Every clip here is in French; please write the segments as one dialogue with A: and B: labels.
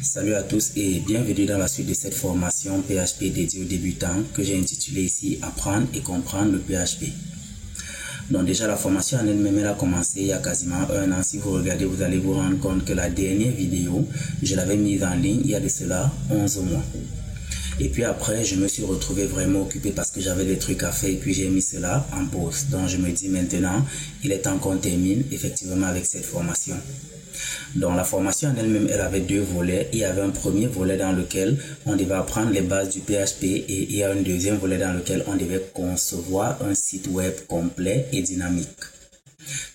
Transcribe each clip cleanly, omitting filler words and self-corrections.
A: Salut à tous et bienvenue dans la suite de cette formation PHP dédiée aux débutants que j'ai intitulée ici Apprendre et comprendre le PHP. Donc déjà la formation en elle-même elle a commencé il y a quasiment un an. Si vous regardez, vous allez vous rendre compte que la dernière vidéo, je l'avais mise en ligne il y a de cela 11 mois. Et puis après, je me suis retrouvé vraiment occupé parce que j'avais des trucs à faire et puis j'ai mis cela en pause. Donc je me dis maintenant, il est temps qu'on termine effectivement avec cette formation. Donc la formation en elle-même, elle avait deux volets. Il y avait un premier volet dans lequel on devait apprendre les bases du PHP et il y a un deuxième volet dans lequel on devait concevoir un site web complet et dynamique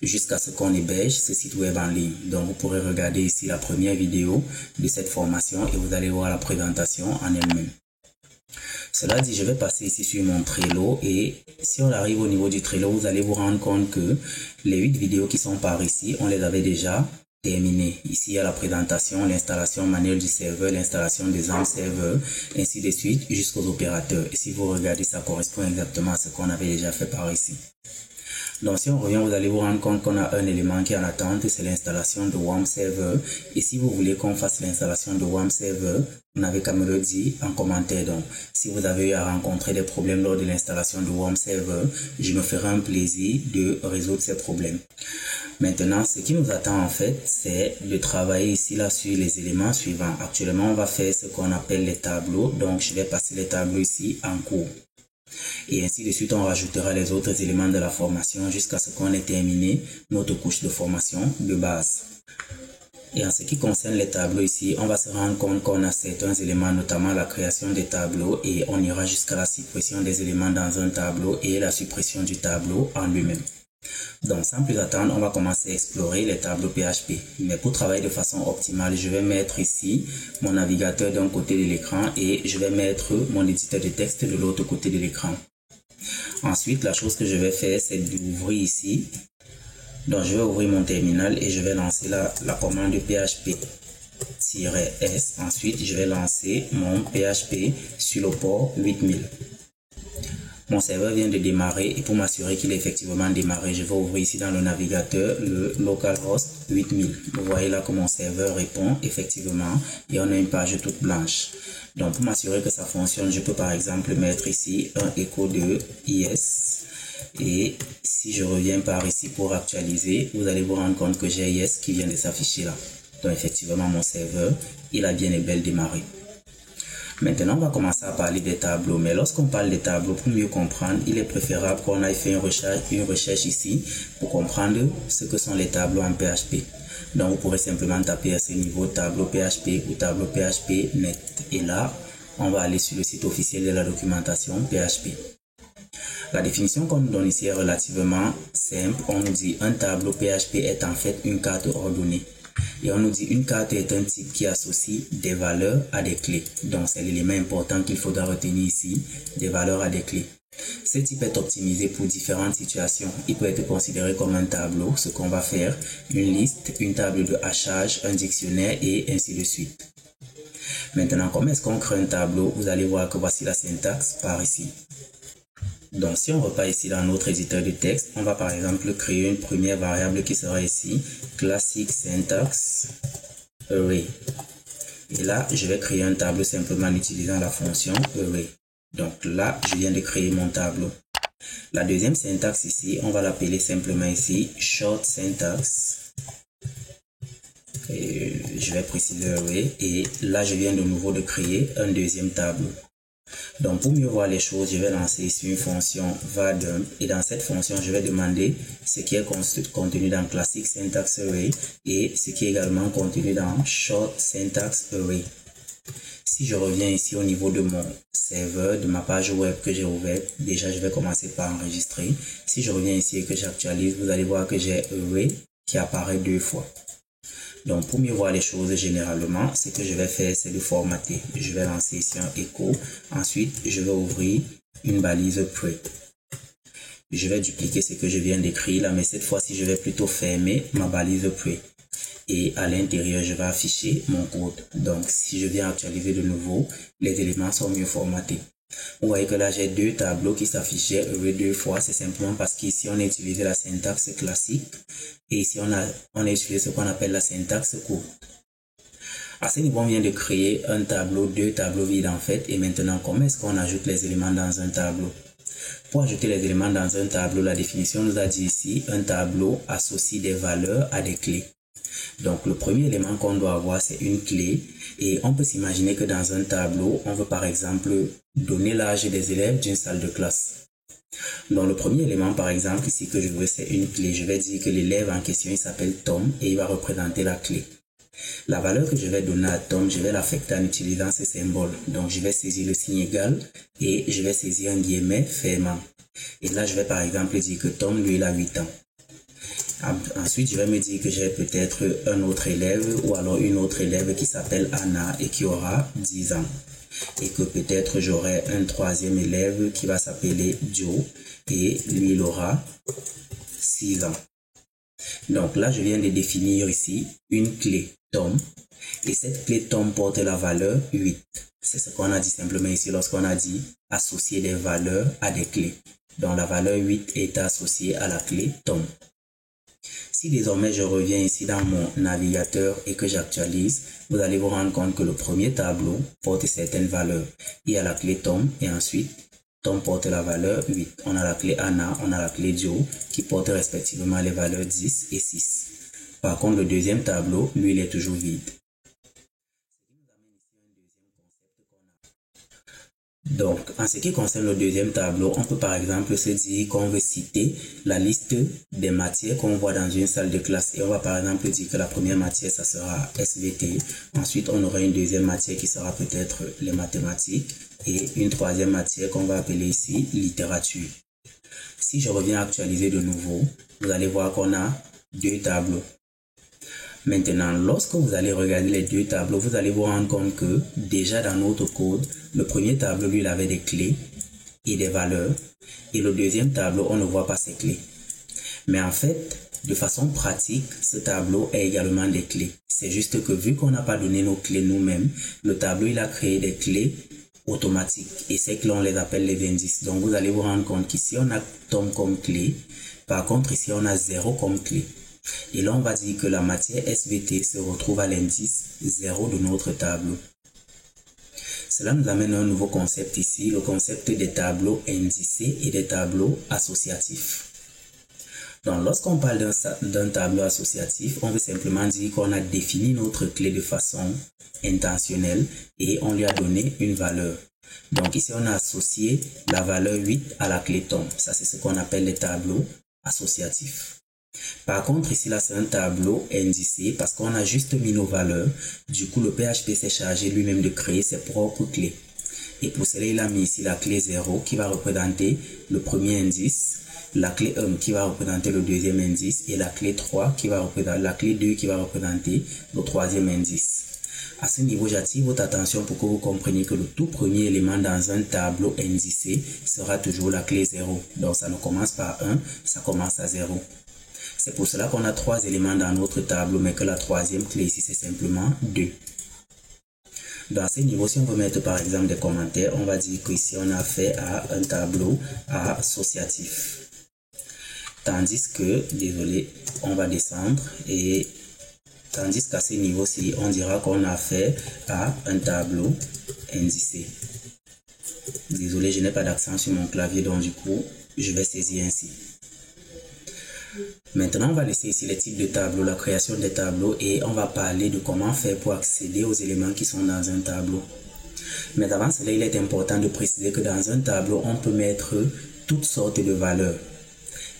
A: jusqu'à ce qu'on héberge ce site web en ligne. Donc vous pourrez regarder ici la première vidéo de cette formation et vous allez voir la présentation en elle-même. Cela dit, je vais passer ici sur mon Trello et si on arrive au niveau du Trello, vous allez vous rendre compte que les 8 vidéos qui sont par ici, on les avait déjà terminées. Ici, il y a la présentation, l'installation manuelle du serveur, l'installation des serveurs, ainsi de suite jusqu'aux opérateurs. Et si vous regardez, ça correspond exactement à ce qu'on avait déjà fait par ici. Donc si on revient, vous allez vous rendre compte qu'on a un élément qui est en attente, c'est l'installation de WAMP Server. Et si vous voulez qu'on fasse l'installation de WAMP Server, vous n'avez qu'à me le dire en commentaire. Donc si vous avez eu à rencontrer des problèmes lors de l'installation de WAMP Server, je me ferai un plaisir de résoudre ces problèmes. Maintenant, ce qui nous attend en fait, c'est de travailler ici là sur les éléments suivants. Actuellement, on va faire ce qu'on appelle les tableaux. Donc je vais passer les tableaux ici en cours. Et ainsi de suite, on rajoutera les autres éléments de la formation jusqu'à ce qu'on ait terminé notre couche de formation de base. Et en ce qui concerne les tableaux ici, on va se rendre compte qu'on a certains éléments, notamment la création des tableaux, et on ira jusqu'à la suppression des éléments dans un tableau et la suppression du tableau en lui-même. Donc sans plus attendre, on va commencer à explorer les tableaux PHP. Mais pour travailler de façon optimale, je vais mettre ici mon navigateur d'un côté de l'écran et je vais mettre mon éditeur de texte de l'autre côté de l'écran. Ensuite, la chose que je vais faire, c'est d'ouvrir ici. Donc je vais ouvrir mon terminal et je vais lancer la commande php-s. Ensuite, je vais lancer mon PHP sur le port 8000. Mon serveur vient de démarrer et pour m'assurer qu'il est effectivement démarré, je vais ouvrir ici dans le navigateur le localhost 8000. Vous voyez là que mon serveur répond effectivement et on a une page toute blanche. Donc pour m'assurer que ça fonctionne, je peux par exemple mettre ici un écho de yes. Et si je reviens par ici pour actualiser, vous allez vous rendre compte que j'ai yes qui vient de s'afficher là. Donc effectivement mon serveur, il a bien et bel démarré. Maintenant, on va commencer à parler des tableaux. Mais lorsqu'on parle des tableaux, pour mieux comprendre, il est préférable qu'on aille faire une recherche ici pour comprendre ce que sont les tableaux en PHP. Donc, vous pourrez simplement taper à ce niveau tableau PHP ou tableau PHP net. Et là, on va aller sur le site officiel de la documentation PHP. La définition qu'on nous donne ici est relativement simple. On nous dit un tableau PHP est en fait une carte ordonnée. Et on nous dit une carte est un type qui associe des valeurs à des clés. Donc c'est l'élément important qu'il faudra retenir ici, des valeurs à des clés. Ce type est optimisé pour différentes situations. Il peut être considéré comme un tableau, ce qu'on va faire, une liste, une table de hachage, un dictionnaire et ainsi de suite. Maintenant, comment est-ce qu'on crée un tableau? Vous allez voir que voici la syntaxe par ici. Donc si on repart ici dans notre éditeur de texte, on va par exemple créer une première variable qui sera ici classic syntax array. Et là, je vais créer un tableau simplement en utilisant la fonction array. Donc là, je viens de créer mon tableau. La deuxième syntaxe ici, on va l'appeler simplement ici short syntax. Et je vais préciser array. Et là, je viens de nouveau de créer un deuxième tableau. Donc pour mieux voir les choses, je vais lancer ici une fonction var_dump et dans cette fonction, je vais demander ce qui est contenu dans classic syntax array et ce qui est également contenu dans short syntax array. Si je reviens ici au niveau de mon serveur, de ma page web que j'ai ouverte, déjà je vais commencer par enregistrer. Si je reviens ici et que j'actualise, vous allez voir que j'ai array qui apparaît deux fois. Donc pour mieux voir les choses généralement, ce que je vais faire, c'est de formater. Je vais lancer ici un écho. Ensuite, je vais ouvrir une balise pre. Je vais dupliquer ce que je viens d'écrire là, mais cette fois-ci, je vais plutôt fermer ma balise pre. Et à l'intérieur, je vais afficher mon code. Donc si je viens actualiser de nouveau, les éléments sont mieux formatés. Vous voyez que là, j'ai deux tableaux qui s'affichaient deux fois. C'est simplement parce qu'ici, on a utilisé la syntaxe classique. Et ici, on a utilisé ce qu'on appelle la syntaxe courte. À ce niveau, on vient de créer un tableau, deux tableaux vides en fait. Et maintenant, comment est-ce qu'on ajoute les éléments dans un tableau? Pour ajouter les éléments dans un tableau, la définition nous a dit ici, un tableau associe des valeurs à des clés. Donc, le premier élément qu'on doit avoir, c'est une clé. Et on peut s'imaginer que dans un tableau, on veut par exemple donner l'âge des élèves d'une salle de classe. Donc, le premier élément, par exemple, ici que je veux, c'est une clé. Je vais dire que l'élève en question, il s'appelle Tom et il va représenter la clé. La valeur que je vais donner à Tom, je vais l'affecter en utilisant ce symbole. Donc, je vais saisir le signe égal et je vais saisir un guillemet fermant. Et là, je vais par exemple dire que Tom, lui, il a 8 ans. Ensuite, je vais me dire que j'ai peut-être un autre élève ou alors une autre élève qui s'appelle Anna et qui aura 10 ans. Et que peut-être j'aurai un troisième élève qui va s'appeler Joe et lui, il aura 6 ans. Donc là, je viens de définir ici une clé Tom. Et cette clé Tom porte la valeur 8. C'est ce qu'on a dit simplement ici lorsqu'on a dit associer des valeurs à des clés. Donc la valeur 8 est associée à la clé Tom. Si désormais je reviens ici dans mon navigateur et que j'actualise, vous allez vous rendre compte que le premier tableau porte certaines valeurs. Il y a la clé Tom et ensuite Tom porte la valeur 8. On a la clé Anna, on a la clé Joe qui portent respectivement les valeurs 10 et 6. Par contre, le deuxième tableau, lui, il est toujours vide. Donc, en ce qui concerne le deuxième tableau, on peut par exemple se dire qu'on veut citer la liste des matières qu'on voit dans une salle de classe. Et on va par exemple dire que la première matière, ça sera SVT. Ensuite, on aura une deuxième matière qui sera peut-être les mathématiques. Et une troisième matière qu'on va appeler ici littérature. Si je reviens actualiser de nouveau, vous allez voir qu'on a deux tableaux. Maintenant, lorsque vous allez regarder les deux tableaux, vous allez vous rendre compte que déjà dans notre code, le premier tableau, lui, il avait des clés et des valeurs. Et le deuxième tableau, on ne voit pas ces clés. Mais en fait, de façon pratique, ce tableau a également des clés. C'est juste que vu qu'on n'a pas donné nos clés nous-mêmes, le tableau, il a créé des clés automatiques. Et ces clés, on les appelle les indices. Donc, vous allez vous rendre compte qu'ici, on a Tom comme clé. Par contre, ici, on a 0 comme clé. Et là, on va dire que la matière SVT se retrouve à l'indice 0 de notre tableau. Cela nous amène à un nouveau concept ici, le concept des tableaux indicés et des tableaux associatifs. Donc, lorsqu'on parle d'un tableau associatif, on veut simplement dire qu'on a défini notre clé de façon intentionnelle et on lui a donné une valeur. Donc, ici, on a associé la valeur 8 à la clé Tom. Ça, c'est ce qu'on appelle les tableaux associatifs. Par contre, ici, là, c'est un tableau indicé parce qu'on a juste mis nos valeurs. Du coup, le PHP s'est chargé lui-même de créer ses propres clés. Et pour cela, il a mis ici la clé 0 qui va représenter le premier indice, la clé 1 qui va représenter le deuxième indice et la clé 3 qui va représenter, la clé 2 qui va représenter le troisième indice. À ce niveau, j'attire votre attention pour que vous compreniez que le tout premier élément dans un tableau indicé sera toujours la clé 0. Donc, ça ne commence par 1, ça commence à 0. C'est pour cela qu'on a 3 éléments dans notre tableau, mais que la troisième clé ici, c'est simplement 2. Dans ce niveau, si on veut mettre par exemple des commentaires, on va dire qu'ici, on a affaire à un tableau associatif. Tandis que, désolé, on va descendre et tandis qu'à ce niveau-ci, on dira qu'on a affaire à un tableau indicé. Désolé, je n'ai pas d'accent sur mon clavier, donc du coup, je vais saisir ainsi. Maintenant, on va laisser ici les types de tableaux, la création des tableaux et on va parler de comment faire pour accéder aux éléments qui sont dans un tableau. Mais avant cela, il est important de préciser que dans un tableau, on peut mettre toutes sortes de valeurs.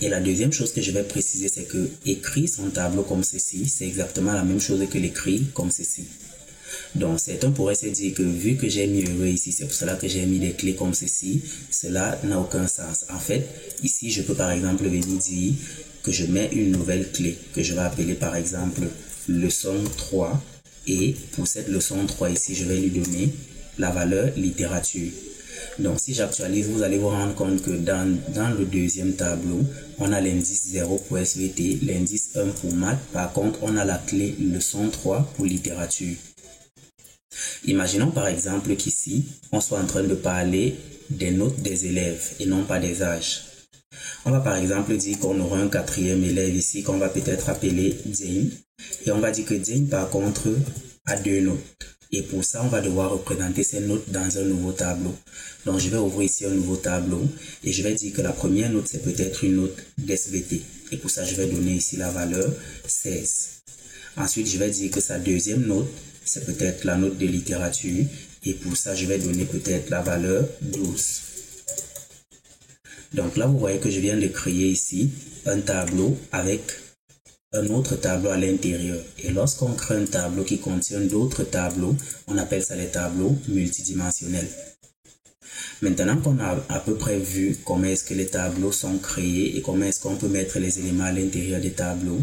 A: Et la deuxième chose que je vais préciser, c'est que écrire son tableau comme ceci, c'est exactement la même chose que l'écrire comme ceci. Donc, certains pourraient se dire que vu que j'ai mis heureux ici, c'est pour cela que j'ai mis des clés comme ceci, cela n'a aucun sens. En fait, ici, je peux par exemple venir dire que je mets une nouvelle clé que je vais appeler par exemple leçon 3 et pour cette leçon 3 ici, je vais lui donner la valeur littérature. Donc, si j'actualise, vous allez vous rendre compte que dans le deuxième tableau, on a l'indice 0 pour SVT, l'indice 1 pour maths. Par contre, on a la clé leçon 3 pour littérature. Imaginons par exemple qu'ici, on soit en train de parler des notes des élèves et non pas des âges. On va par exemple dire qu'on aura un quatrième élève ici qu'on va peut-être appeler Jane. Et on va dire que Jane par contre, a 2 notes. Et pour ça, on va devoir représenter ces notes dans un nouveau tableau. Donc, je vais ouvrir ici un nouveau tableau et je vais dire que la première note, c'est peut-être une note d'SVT. Et pour ça, je vais donner ici la valeur 16. Ensuite, je vais dire que sa deuxième note, c'est peut-être la note de littérature. Et pour ça, je vais donner peut-être la valeur 12. Donc là, vous voyez que je viens de créer ici un tableau avec un autre tableau à l'intérieur. Et lorsqu'on crée un tableau qui contient d'autres tableaux, on appelle ça les tableaux multidimensionnels. Maintenant qu'on a à peu près vu comment est-ce que les tableaux sont créés et comment est-ce qu'on peut mettre les éléments à l'intérieur des tableaux,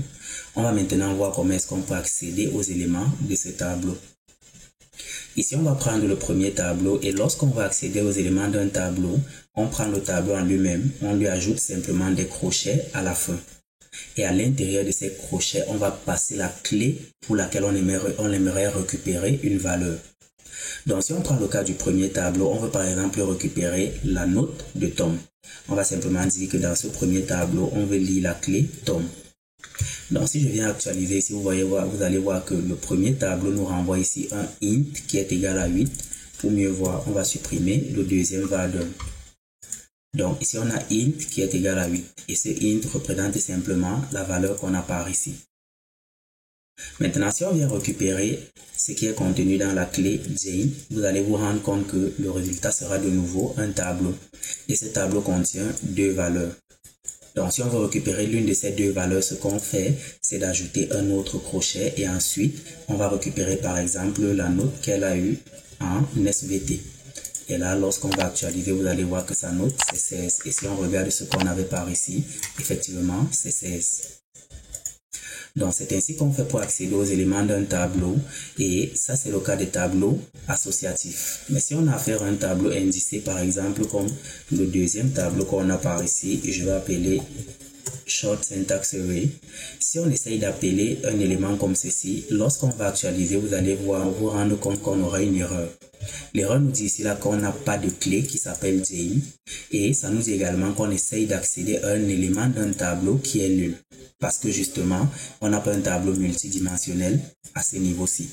A: on va maintenant voir comment est-ce qu'on peut accéder aux éléments de ce tableau. Ici, on va prendre le premier tableau et lorsqu'on va accéder aux éléments d'un tableau, on prend le tableau en lui-même, on lui ajoute simplement des crochets à la fin. Et à l'intérieur de ces crochets, on va passer la clé pour laquelle on aimerait récupérer une valeur. Donc, si on prend le cas du premier tableau, on veut par exemple récupérer la note de Tom. On va simplement dire que dans ce premier tableau, on veut lire la clé Tom. Donc, si je viens actualiser ici, vous allez voir que le premier tableau nous renvoie ici un int qui est égal à 8. Pour mieux voir, on va supprimer. Le deuxième va à 2. Donc, ici, on a int qui est égal à 8. Et ce int représente simplement la valeur qu'on a par ici. Maintenant, si on vient récupérer ce qui est contenu dans la clé Jane, vous allez vous rendre compte que le résultat sera de nouveau un tableau. Et ce tableau contient 2 valeurs. Donc, si on veut récupérer l'une de ces 2 valeurs, ce qu'on fait, c'est d'ajouter un autre crochet et ensuite, on va récupérer par exemple la note qu'elle a eue en SVT. Et là, lorsqu'on va actualiser, vous allez voir que sa note, c'est 16. Et si on regarde ce qu'on avait par ici, effectivement, c'est 16. Donc, c'est ainsi qu'on fait pour accéder aux éléments d'un tableau. Et ça, c'est le cas des tableaux associatifs. Mais si on a affaire à un tableau indicé, par exemple, comme le deuxième tableau qu'on a par ici, je vais appeler Short Syntax Array. Si on essaye d'appeler un élément comme ceci, lorsqu'on va actualiser, vous allez vous rendre compte qu'on aura une erreur. L'erreur nous dit ici là qu'on n'a pas de clé qui s'appelle Jane et ça nous dit également qu'on essaye d'accéder à un élément d'un tableau qui est nul parce que justement on n'a pas un tableau multidimensionnel à ce niveau-ci.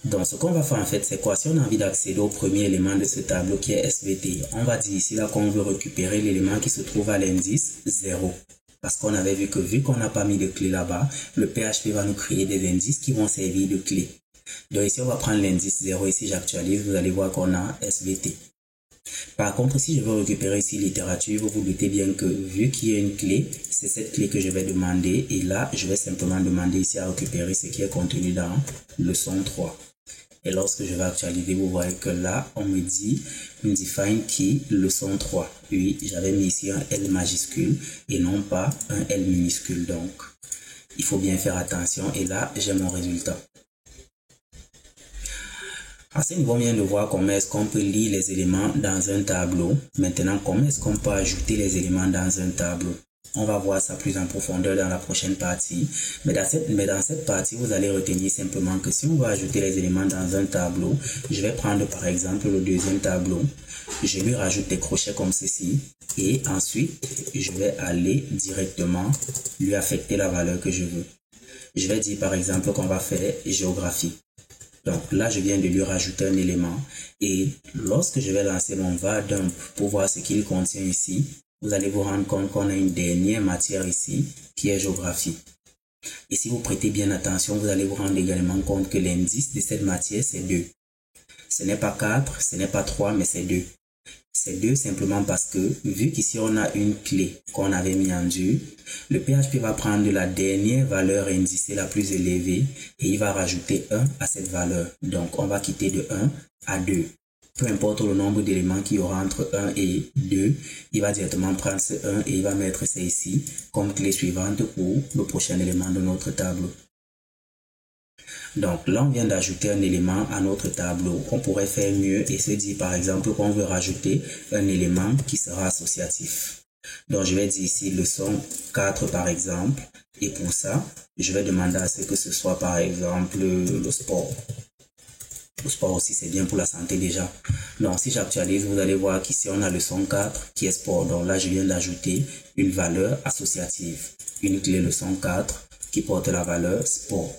A: Donc ce qu'on va faire en fait c'est quoi? Si on a envie d'accéder au premier élément de ce tableau qui est SVT, on va dire ici là qu'on veut récupérer l'élément qui se trouve à l'indice 0. Parce qu'on avait vu qu'on n'a pas mis de clé là-bas, le PHP va nous créer des indices qui vont servir de clé. Donc ici, on va prendre l'indice 0. Ici, j'actualise. Vous allez voir qu'on a SVT. Par contre, si je veux récupérer ici littérature, vous vous doutez bien que vu qu'il y a une clé, c'est cette clé que je vais demander. Et là, je vais simplement demander ici à récupérer ce qui est contenu dans leçon 3. Et lorsque je vais actualiser, vous voyez que là, on me dit define key leçon 3. Oui, j'avais mis ici un L majuscule et non pas un L minuscule. Donc, il faut bien faire attention. Et là, j'ai mon résultat. À ce niveau, on vient de voir comment est-ce qu'on peut lire les éléments dans un tableau. Maintenant, comment est-ce qu'on peut ajouter les éléments dans un tableau? On va voir ça plus en profondeur dans la prochaine partie. Mais dans cette partie, vous allez retenir simplement que si on veut ajouter les éléments dans un tableau, je vais prendre par exemple le deuxième tableau. Je lui rajoute des crochets comme ceci. Et ensuite, je vais aller directement lui affecter la valeur que je veux. Je vais dire par exemple qu'on va faire géographie. Donc là, je viens de lui rajouter un élément et lorsque je vais lancer mon var dump pour voir ce qu'il contient ici, vous allez vous rendre compte qu'on a une dernière matière ici qui est géographie. Et si vous prêtez bien attention, vous allez vous rendre également compte que l'indice de cette matière, c'est 2. Ce n'est pas 4, ce n'est pas 3, mais c'est 2. C'est 2 simplement parce que, vu qu'ici on a une clé qu'on avait mis en dur, le PHP va prendre la dernière valeur indicée la plus élevée et il va rajouter 1 à cette valeur. Donc on va quitter de 1 à 2. Peu importe le nombre d'éléments qu'il y aura entre 1 et 2, il va directement prendre ce 1 et il va mettre ça ici comme clé suivante pour le prochain élément de notre tableau. Donc là, on vient d'ajouter un élément à notre tableau. On pourrait faire mieux et se dire par exemple qu'on veut rajouter un élément qui sera associatif. Donc je vais dire ici leçon 4 par exemple. Et pour ça, je vais demander à ce que ce soit par exemple le sport. Le sport aussi, c'est bien pour la santé déjà. Donc si j'actualise, vous allez voir qu'ici on a leçon 4 qui est sport. Donc là, je viens d'ajouter une valeur associative. Une clé leçon 4 qui porte la valeur sport.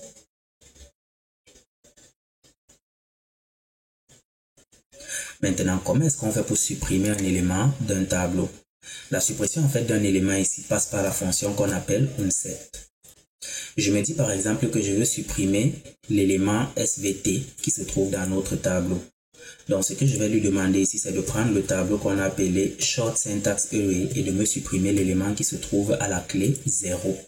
A: Maintenant, comment est-ce qu'on fait pour supprimer un élément d'un tableau? La suppression en fait d'un élément ici passe par la fonction qu'on appelle unset. Je me dis par exemple que je veux supprimer l'élément SVT qui se trouve dans notre tableau. Donc ce que je vais lui demander ici, c'est de prendre le tableau qu'on a appelé Short Syntax Array et de me supprimer l'élément qui se trouve à la clé 0.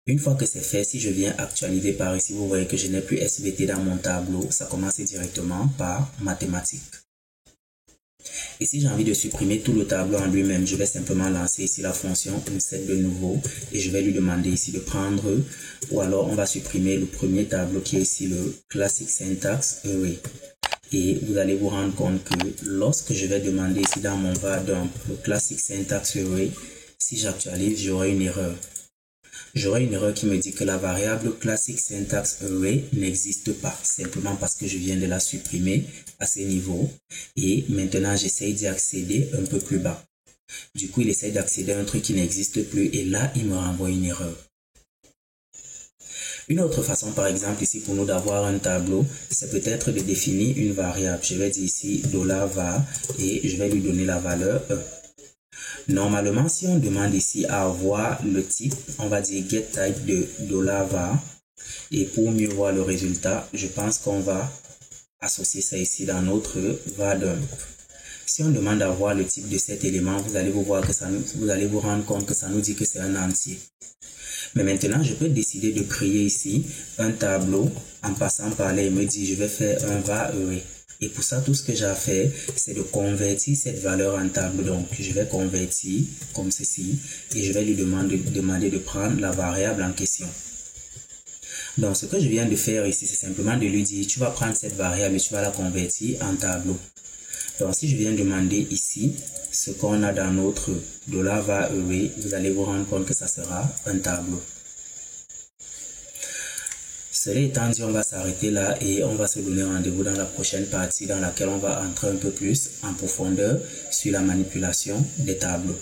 A: Une fois que c'est fait, si je viens actualiser par ici, vous voyez que je n'ai plus SVT dans mon tableau. Ça commence directement par mathématiques. Et si j'ai envie de supprimer tout le tableau en lui-même, je vais simplement lancer ici la fonction unset de nouveau et je vais lui demander ici de prendre, ou alors on va supprimer le premier tableau qui est ici le Classic Syntax Array. Et vous allez vous rendre compte que lorsque je vais demander ici dans mon var_dump le Classic Syntax Array, si j'actualise, j'aurai une erreur. J'aurai une erreur qui me dit que la variable Classic Syntax Array n'existe pas, simplement parce que je viens de la supprimer à ce niveau. Et maintenant, j'essaye d'y accéder un peu plus bas. Du coup, il essaye d'accéder à un truc qui n'existe plus et là, il me renvoie une erreur. Une autre façon, par exemple, ici, pour nous d'avoir un tableau, c'est peut-être de définir une variable. Je vais dire ici $var et je vais lui donner la valeur E. Normalement, si on demande ici à avoir le type, on va dire getType de $var. Et pour mieux voir le résultat, je pense qu'on va associer ça ici dans notre var_dump. Si on demande à voir le type de cet élément, vous allez vous rendre compte que ça nous dit que c'est un entier. Mais maintenant, je peux décider de créer ici un tableau en passant par là et me dire je vais faire un var_array. Et pour ça, tout ce que j'ai à faire, c'est de convertir cette valeur en tableau. Donc, je vais convertir comme ceci et je vais lui demander de prendre la variable en question. Donc, ce que je viens de faire ici, c'est simplement de lui dire tu vas prendre cette variable et tu vas la convertir en tableau. Donc, si je viens demander ici ce qu'on a dans notre $var_array, vous allez vous rendre compte que ça sera un tableau. Cela étant dit, on va s'arrêter là et on va se donner rendez-vous dans la prochaine partie dans laquelle on va entrer un peu plus en profondeur sur la manipulation des tableaux.